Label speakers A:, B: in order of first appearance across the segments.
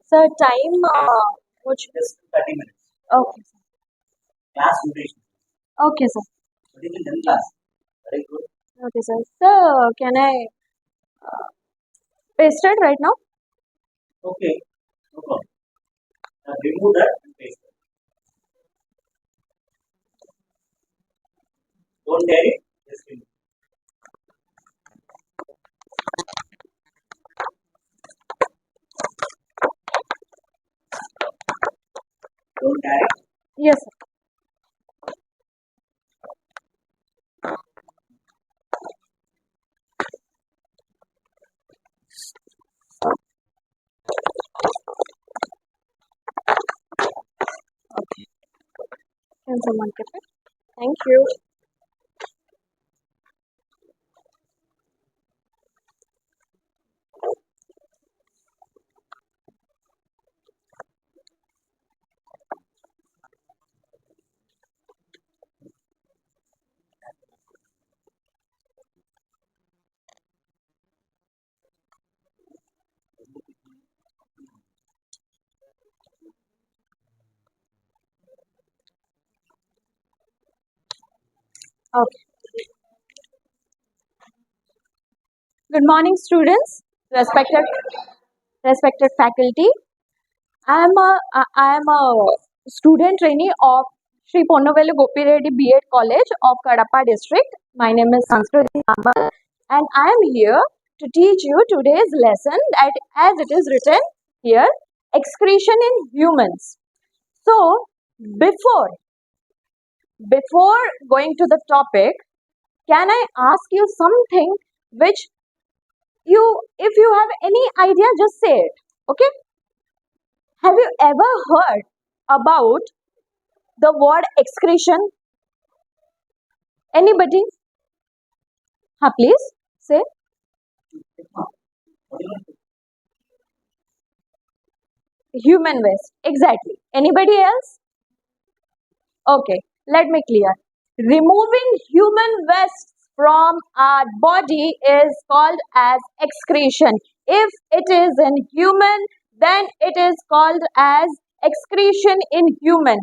A: Sir, time, which,
B: Just 30 minutes.
A: okay, sir.
B: Class duration.
A: Okay, sir.
B: What is the 10 class? Very good.
A: Okay, sir. Sir, can I paste it right now?
B: Okay. No problem. Now remove that and paste it. Don't dare it. Just remove. Don't dare it.
A: Yes, sir. Okay. Can someone get it? Thank you. Okay. Good morning, students. Respected faculty. I am a student trainee of Sri Ponnavellu Gopi Reddy B.Ed College of Kadapa district. My name is Sanskruti Ma'am, and I am here to teach you today's lesson that, as it is written here, excretion in humans. So, before going to the topic, can I ask you something which if you have any idea, just say it. Okay? Have you ever heard about the word excretion? Anybody? Please say. Human waste. Exactly. Anybody else? Okay, let me clear. Removing human waste from our body is called as excretion. If it is in human, then it is called as excretion in human.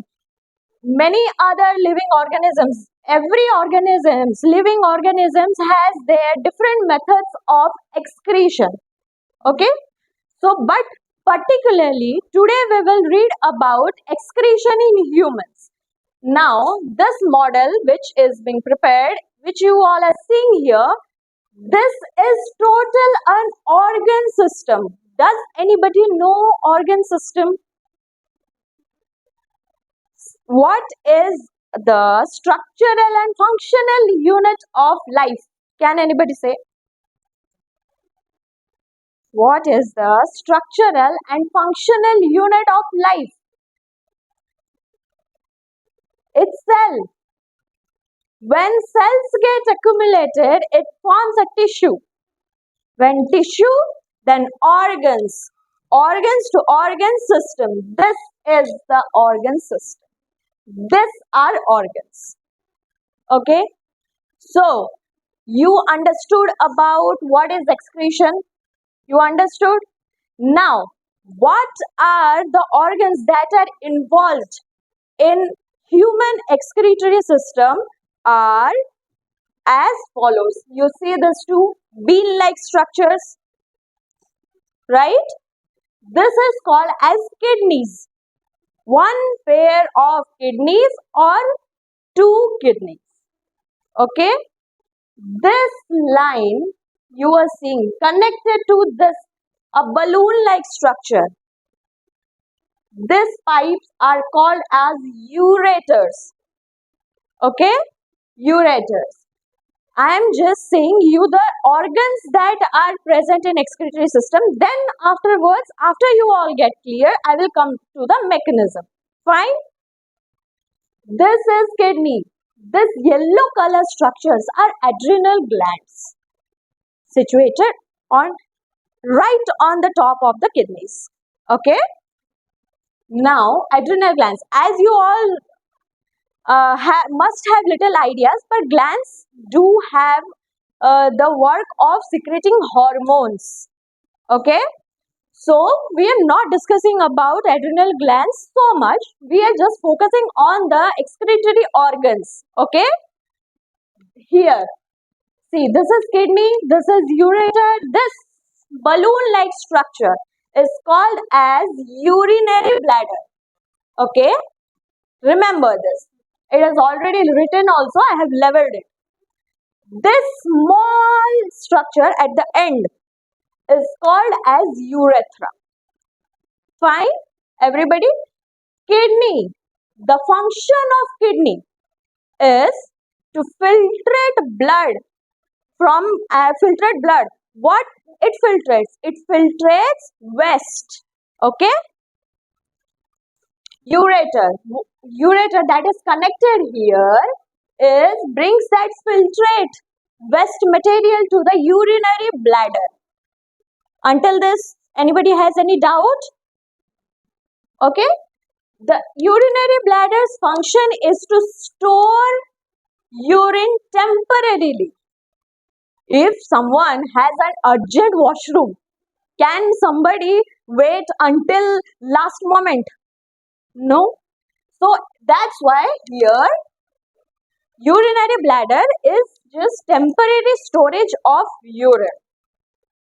A: Many other living organisms, living organisms has their different methods of excretion. Okay, so but particularly today we will read about excretion in humans. Now this model which is being prepared, which you all are seeing here, this is total an organ system. Does anybody know organ system? What is the structural and functional unit of life? Can anybody say? What is the structural and functional unit of life? It's cell. When cells get accumulated, it forms a tissue. When tissue, then organs. Organs to organ system. This is the organ system. These are organs. Okay. So, you understood about what is excretion? You understood? Now, what are the organs that are involved in human excretory system are as follows. You see these two bean-like structures, right? This is called as kidneys. One pair of kidneys or two kidneys. Okay? This line you are seeing connected to this, a balloon-like structure. These pipes are called as ureters. Okay? Ureters. I am just saying you the organs that are present in excretory system. Then afterwards, after you all get clear, I will come to the mechanism. Fine? This is kidney. This yellow color structures are adrenal glands situated right on the top of the kidneys. Okay? Now, adrenal glands. As you all must have little ideas, but glands do have the work of secreting hormones. Okay? So we are not discussing about adrenal glands so much. We are just focusing on the excretory organs. Okay. Here, see, this is kidney, this is ureter. This balloon-like structure is called as urinary bladder. Okay. Remember this. It is already written also. I have leveled it. This small structure at the end is called as urethra. Fine, everybody. Kidney. The function of kidney is to filtrate blood from filtrate blood. What it filtrates? It filtrates waste. Okay. Ureter that is connected here is brings that filtrate waste material to the urinary bladder. Until this, anybody has any doubt? Okay. The urinary bladder's function is to store urine temporarily. If someone has an urgent washroom, can somebody wait until last moment? No. So that's why here urinary bladder is just temporary storage of urine.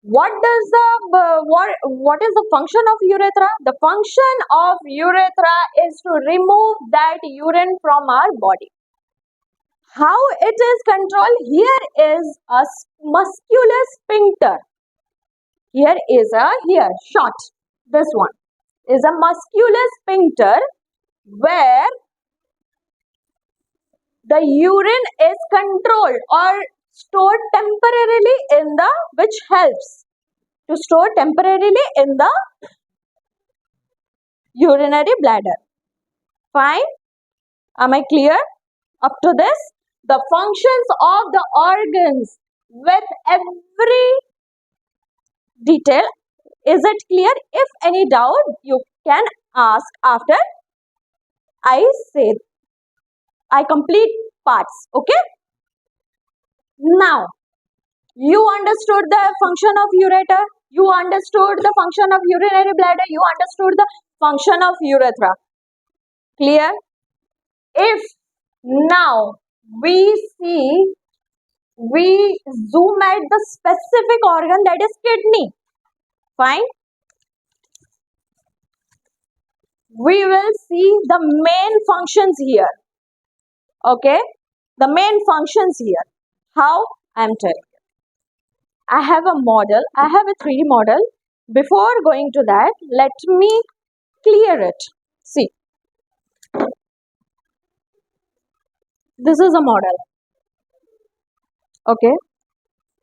A: What is the function of urethra? The function of urethra is to remove that urine from our body. How it is controlled? Here is a muscular sphincter. Here short. This one is a muscular sphincter where the urine is controlled or stored temporarily in the, which helps to store temporarily in the urinary bladder. Fine? Am I clear up to this? The functions of the organs with every detail. Is it clear? If any doubt, you can ask after I complete parts. Okay? Now, you understood the function of ureter. You understood the function of urinary bladder. You understood the function of urethra. Clear? If now we zoom at the specific organ, that is kidney. Fine. We will see the main functions here. Okay. The main functions here. How? I am telling you. I have a model. I have a 3D model. Before going to that, let me clear it. See. This is a model. Okay.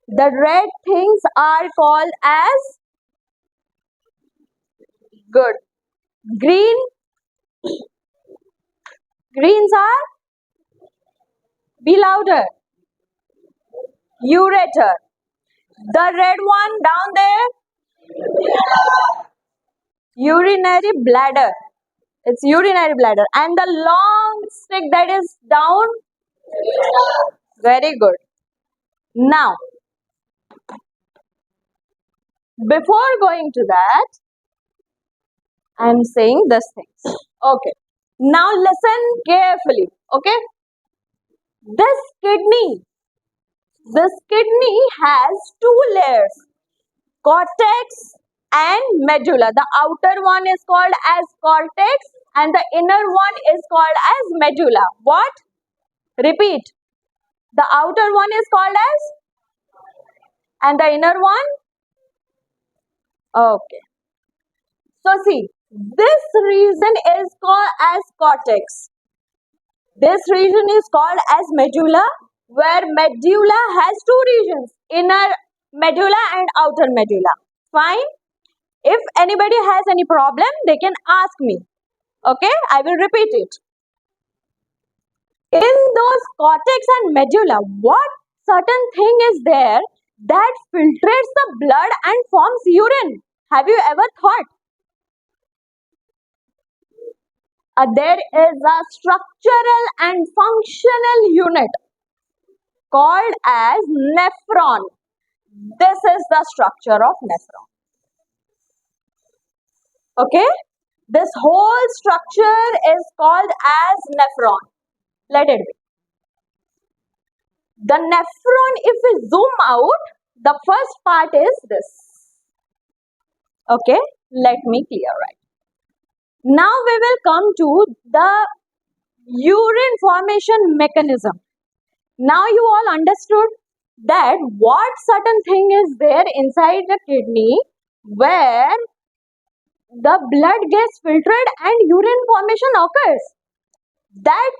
A: The red things are called as good. Greens are, be louder, ureter. The red one down there, urinary bladder. It's urinary bladder. And the long stick that is down, very good. Now, before going to that, I am saying this things. Okay. Now listen carefully. Okay. This kidney has two layers, cortex and medulla. The outer one is called as cortex and the inner one is called as medulla. What? Repeat. The outer one is called as and the inner one? Okay. So see, this region is called as cortex. This region is called as medulla, where medulla has two regions, inner medulla and outer medulla. Fine. If anybody has any problem, they can ask me. Okay, I will repeat it. In those cortex and medulla, what certain thing is there that filtrates the blood and forms urine? Have you ever thought? There is a structural and functional unit called as nephron. This is the structure of nephron. Okay, this whole structure is called as nephron. Let it be. The nephron, if we zoom out, the first part is this. Okay, let me clear right. Now we will come to the urine formation mechanism. Now you all understood that what certain thing is there inside the kidney where the blood gets filtered and urine formation occurs. That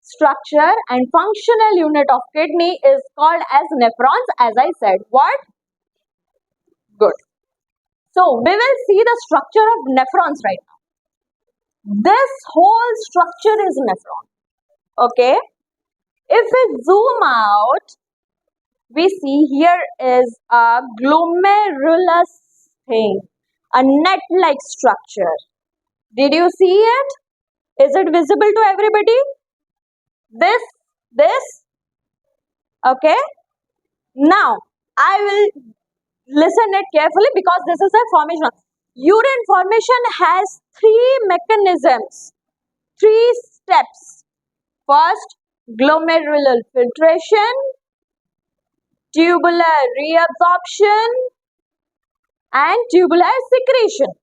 A: structure and functional unit of kidney is called as nephrons, as I said. What? Good. So we will see the structure of nephrons right now. This whole structure is nephron. Okay. If we zoom out, we see here is a glomerulus thing, a net-like structure. Did you see it? Is it visible to everybody? This? Okay. Now, I will listen it carefully because this is a formation. Urine formation has three mechanisms, three steps. First, glomerular filtration, tubular reabsorption, and tubular secretion.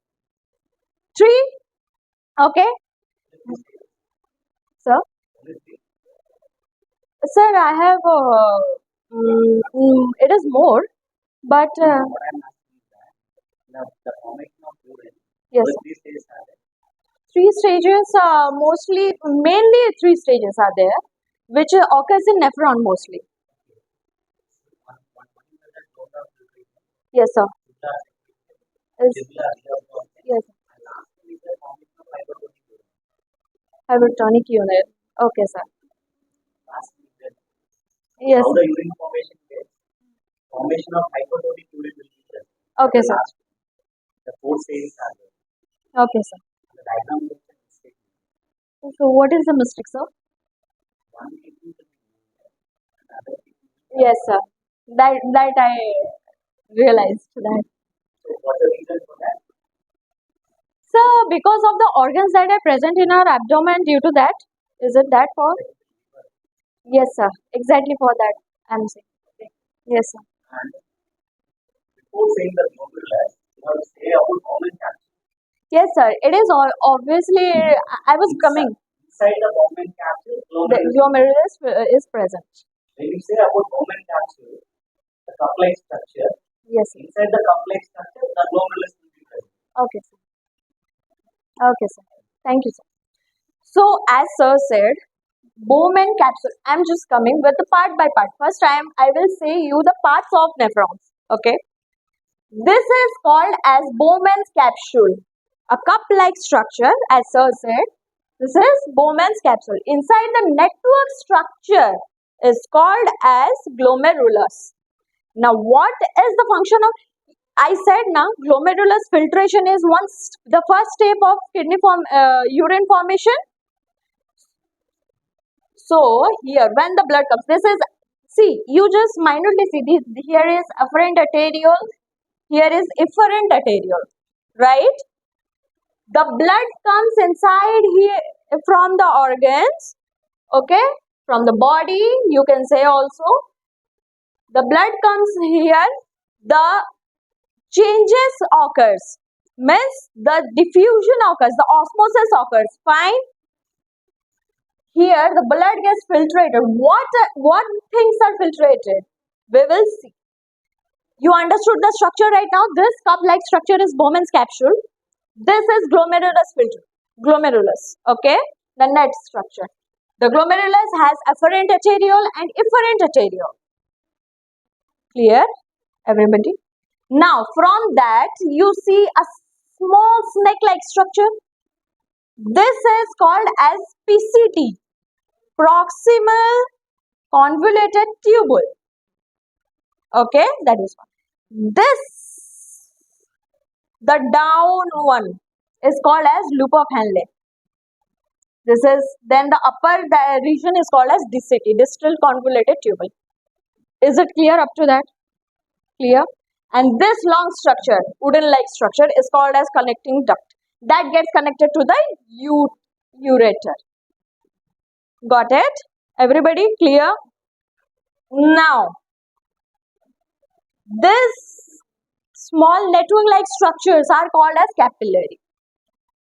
A: Three. Okay. Sir? Sir, I have, it is more, but
B: What I'm asking is that the formation of urine,
A: yes,
B: with
A: sir.
B: these stages are there.
A: Three stages, mainly three stages are there, which occurs in nephron mostly.
B: One is the total filtration,
A: Yes, sir.
B: tubular
A: Is,
B: tubular reabsorption,
A: yes,
B: and last one is the formation of hypertonic urine.
A: hypertonic unit. Okay, sir.
B: Last is the
A: Yes.
B: how the urine formation is. Formation of hypertonic urine will be present.
A: Okay,
B: The
A: sir.
B: last one. The four stages are there.
A: Okay, sir.
B: The diagram looks at mistake.
A: So, what is the mistake, sir?
B: One kidney will be moved, another kidney will be
A: Yes, sir. That I realized that.
B: So what's the reason for that?
A: So, because of the organs that are present in our abdomen, due to that, is it that for? Yes, sir. Exactly for that, I'm saying. Yes, sir.
B: And before saying the glomerulus, you have to say about common capsule.
A: Yes, sir. It is all obviously. I was coming.
B: Inside the common capsule,
A: The
B: glomerulus.
A: glomerulus is present.
B: When you say about common capsule, the complex structure,
A: Yes, sir.
B: inside the complex structure, the glomerulus will be present.
A: Okay, sir. Okay, sir. Thank you, sir. So, as sir said, Bowman capsule. I'm just coming with the part by part. First, I will say you the parts of nephrons. Okay. This is called as Bowman's capsule, a cup-like structure, as sir said. This is Bowman's capsule. Inside the network structure is called as glomerulus. Now, what is the function of? I said now glomerulus filtration is the first step of urine formation. So here, when the blood comes, this is, see, you just minutely see this. Here is afferent arteriole, here is efferent arteriole, right? The blood comes inside here from the organs, okay, from the body, you can say also. The blood comes here, the changes occurs, means the diffusion occurs, the osmosis occurs, fine. Here the blood gets filtrated. What things are filtrated? We will see. You understood the structure right now? This cup-like structure is Bowman's capsule. This is glomerulus filter. Glomerulus. Okay? The net structure. The glomerulus has afferent arteriole and efferent arteriole. Clear? Everybody? Now, from that, you see a small snake-like structure. This is called as PCT. Proximal convoluted tubule. Okay, that is one. This, the down one, is called as loop of Henle. This is, then the upper region is called as DCT, distal convoluted tubule. Is it clear up to that? Clear? And this long structure, wooden-like structure, is called as connecting duct. that gets connected to the ureter. Got it? Everybody clear? Now, this small network-like structures are called as capillary,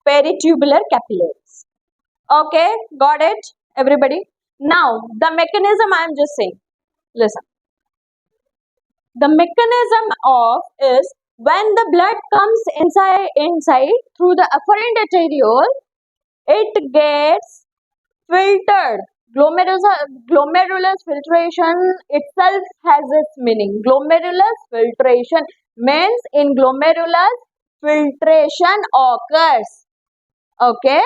A: peritubular capillaries. Okay, got it? Everybody? Now, the mechanism I am just saying. Listen. The mechanism of is when the blood comes inside through the afferent arteriole, it gets filtered. Glomerulus filtration itself has its meaning. Glomerulus filtration means in glomerulus filtration occurs. Okay?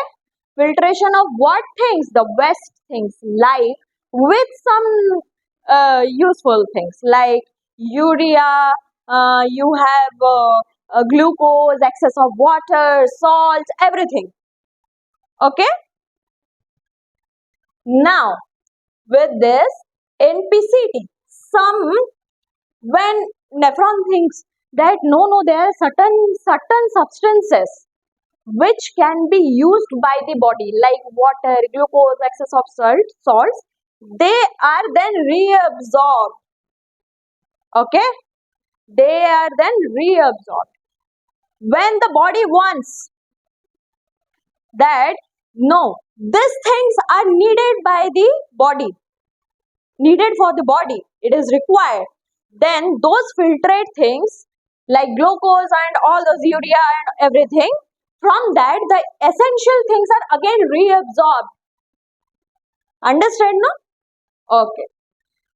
A: Filtration of what things? The waste things, like with some useful things like urea, you have glucose, excess of water, salt, everything. Okay? Now, with this, in PCT, when Nephron thinks that no, there are certain substances which can be used by the body, like water, glucose, excess of salts, they are then reabsorbed. Okay? They are then reabsorbed. When the body wants that, no, these things are needed by the body, needed for the body, it is required, then those filtrate things like glucose and all those urea and everything, from that the essential things are again reabsorbed. Understand, no? Okay.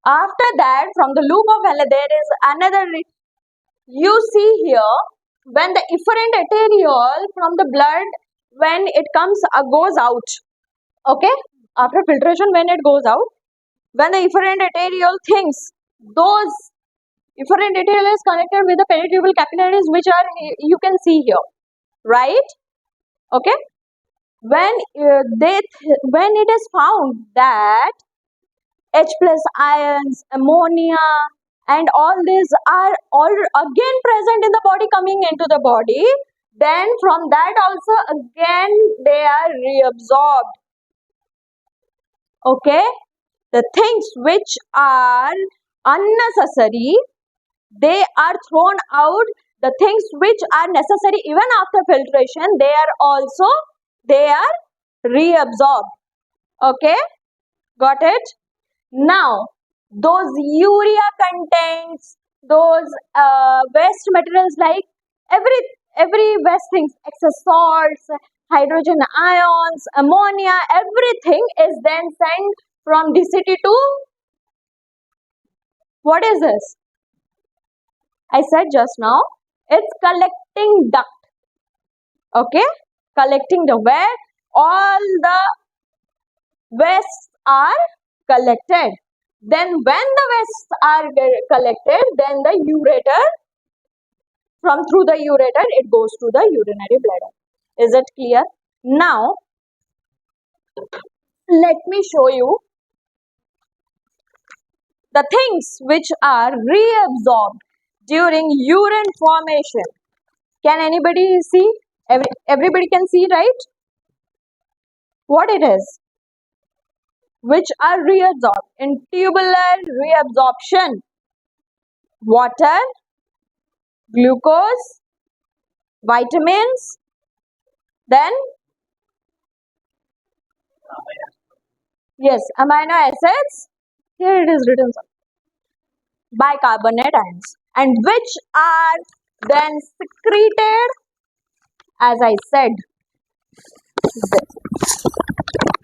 A: After that, from the loop of Henle, there is another, you see here, when the efferent arteriole from the blood, when it goes out, okay, after filtration, when it goes out, when the efferent arteriole thinks, those efferent arteriole is connected with the peritubular capillaries, which are, you can see here, right? Okay. When when it is found that H plus ions, ammonia, and all these are all again present in the body, coming into the body, then from that also again they are reabsorbed. Okay, the things which are unnecessary, they are thrown out. The things which are necessary even after filtration, they are reabsorbed. Okay, got it? Now, those urea contents, those waste materials, like every waste things, excess salts, hydrogen ions, ammonia, everything is then sent from DCT to, what is this? I said just now, it's collecting duct. Okay, collecting the where all the wastes are collected. Then when the wastes are collected, then the ureter, through the ureter, it goes to the urinary bladder. Is it clear? Now, let me show you the things which are reabsorbed during urine formation. Can anybody see? Everybody can see, right? What it is? Which are reabsorbed in tubular reabsorption: water, glucose, vitamins, then yes, amino acids. Here it is written, bicarbonate ions, and which are then secreted, as I said.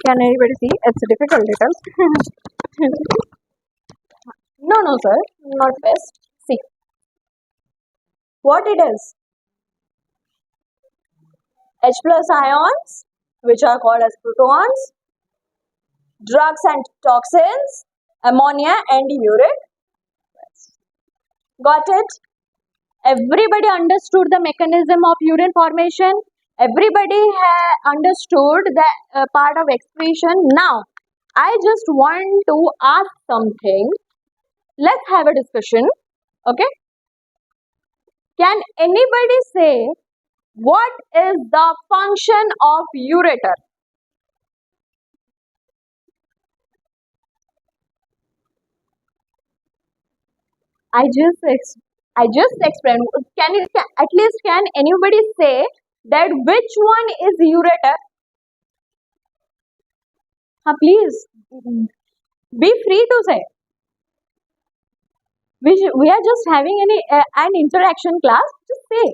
A: Can anybody see? It's difficult little. No, sir, not best. See what it is. H plus ions, which are called as protons, drugs and toxins, ammonia and urine. Got it? Everybody understood the mechanism of urine formation. Everybody understood the part of excretion. Now, I just want to ask something. Let's have a discussion. Okay? Can anybody say What is the function of ureter? I just explained. At least can anybody say that which one is ureter? Please be free to say. We are just having an interaction class. Just say.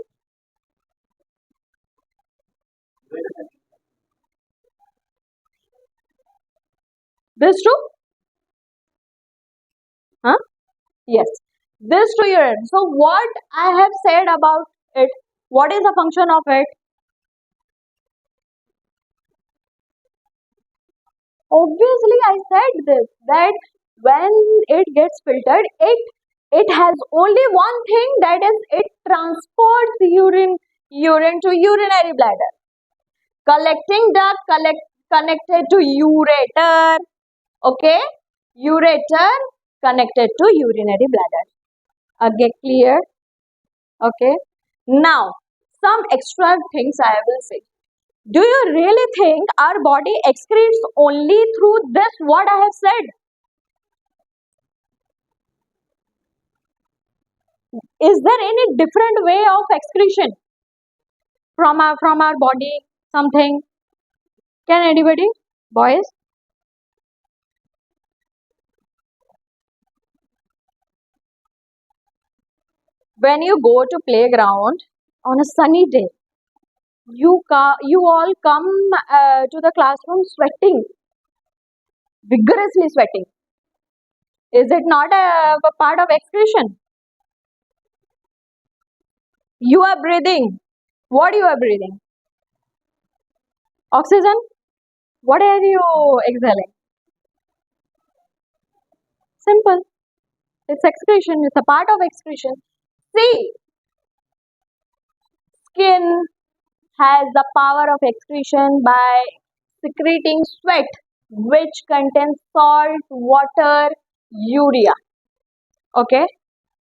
A: This true? Huh? Yes. This to urine. So what I have said about it, what is the function of it? Obviously, I said this that when it gets filtered, it has only one thing, that is it transports urine to urinary bladder. Collecting duct connected to ureter. Okay, ureter connected to urinary bladder. Again, clear? Okay. Now, some extra things I will say. Do you really think our body excretes only through this what I have said? Is there any different way of excretion from our body? Something? Can anybody? Boys? When you go to playground on a sunny day, you all come to the classroom sweating, vigorously sweating. Is it not a part of excretion? You are breathing. What you are breathing? Oxygen? What are you exhaling? Simple. It's excretion. It's a part of excretion. See, skin has the power of excretion by secreting sweat, which contains salt, water, urea. Okay.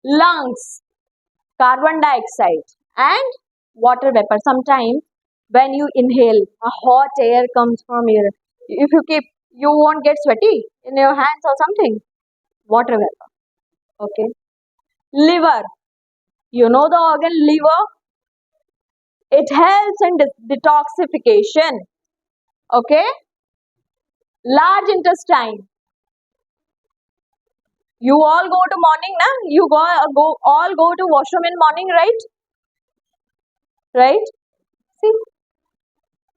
A: Lungs, carbon dioxide, and water vapor. Sometimes when you inhale, a hot air comes from your. If you keep, you won't get sweaty in your hands or something. Water vapor. Okay. Liver. You know the organ liver? It helps in detoxification. Okay. Large intestine. You all go to morning, na? You all go to washroom in morning, right? Right? See,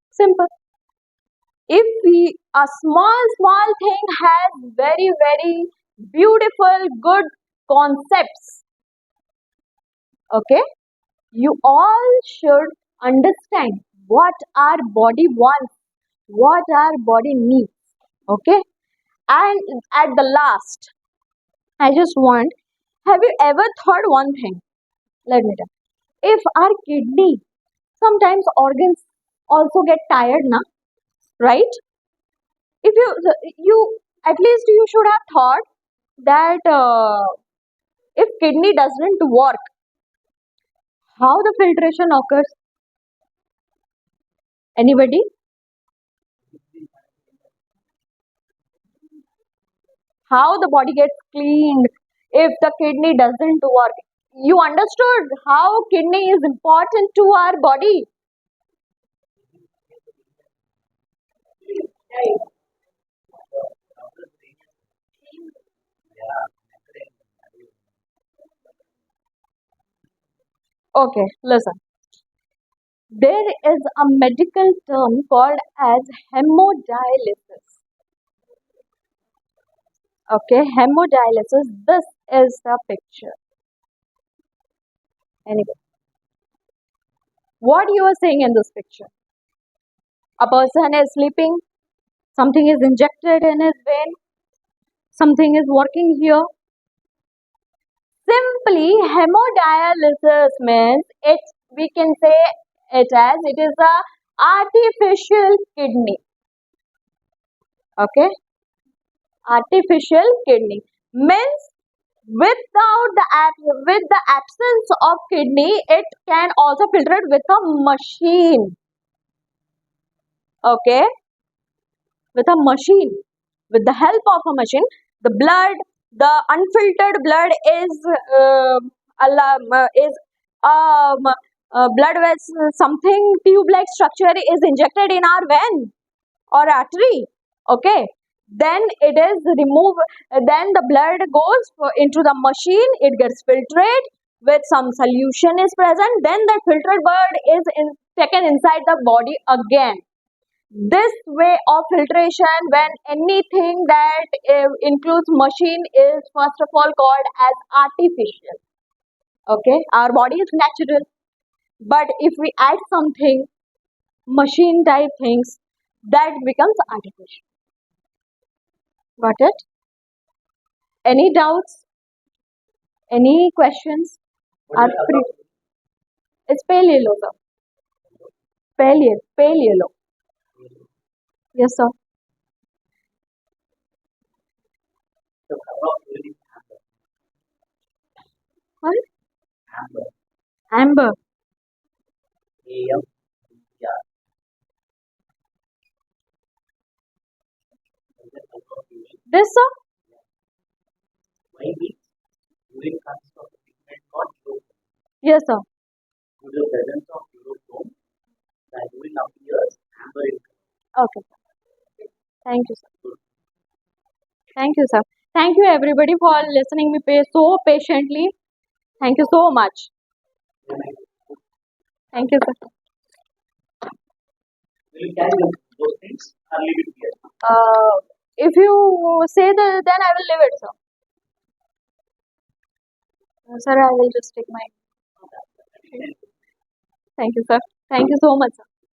A: simple. If a small thing has very beautiful, good concepts, okay, you all should understand what our body wants, what our body needs, okay. And at the last, I just want, have you ever thought one thing? Let me tell. If our kidney, sometimes organs also get tired, na, right? If you at least you should have thought that if kidney doesn't work, how the filtration occurs? Anybody? How the body gets cleaned if the kidney doesn't work? You understood how kidney is important to our body. Okay, listen. There is a medical term called as hemodialysis. Okay, hemodialysis. This is the picture. Anyway, what you are seeing in this picture? A person is sleeping, something is injected in his vein, something is working here. Simply, hemodialysis means we can say it as it is a artificial kidney. Okay, artificial kidney means With the absence of kidney, it can also filter it with a machine. Okay, with a machine, with the help of a machine, the unfiltered blood is blood vessel, something tube-like structure is injected in our vein or artery. Okay, then it is removed, then the blood goes into the machine, it gets filtered with some solution is present, then the filtered blood is taken inside the body again. This way of filtration, when anything that includes machine, is first of all called as artificial. Okay, our body is natural, but if we add something machine type things, that becomes artificial. Got it? Any doubts? Any questions?
B: What
A: Are
B: is the
A: free.
B: color?
A: It's pale yellow, sir. Pale yellow. Yes, sir.
B: The color of urine is
A: What?
B: amber.
A: Amber.
B: A-M-B-R. What is the color of urine?
A: This, sir?
B: Why means urine consists of a pigment called urochrome.
A: Yes, sir.
B: Due to the presence of urochrome, the urine appears amber in color.
A: Okay. Thank you, sir. Thank you, sir. Thank you, everybody, for listening me so patiently. Thank you so much. Thank you, sir.
B: Will you carry those things or leave it here?
A: If you say that, then I will leave it, sir. Sir, I will just take my. Thank you, sir. Thank you so much, sir.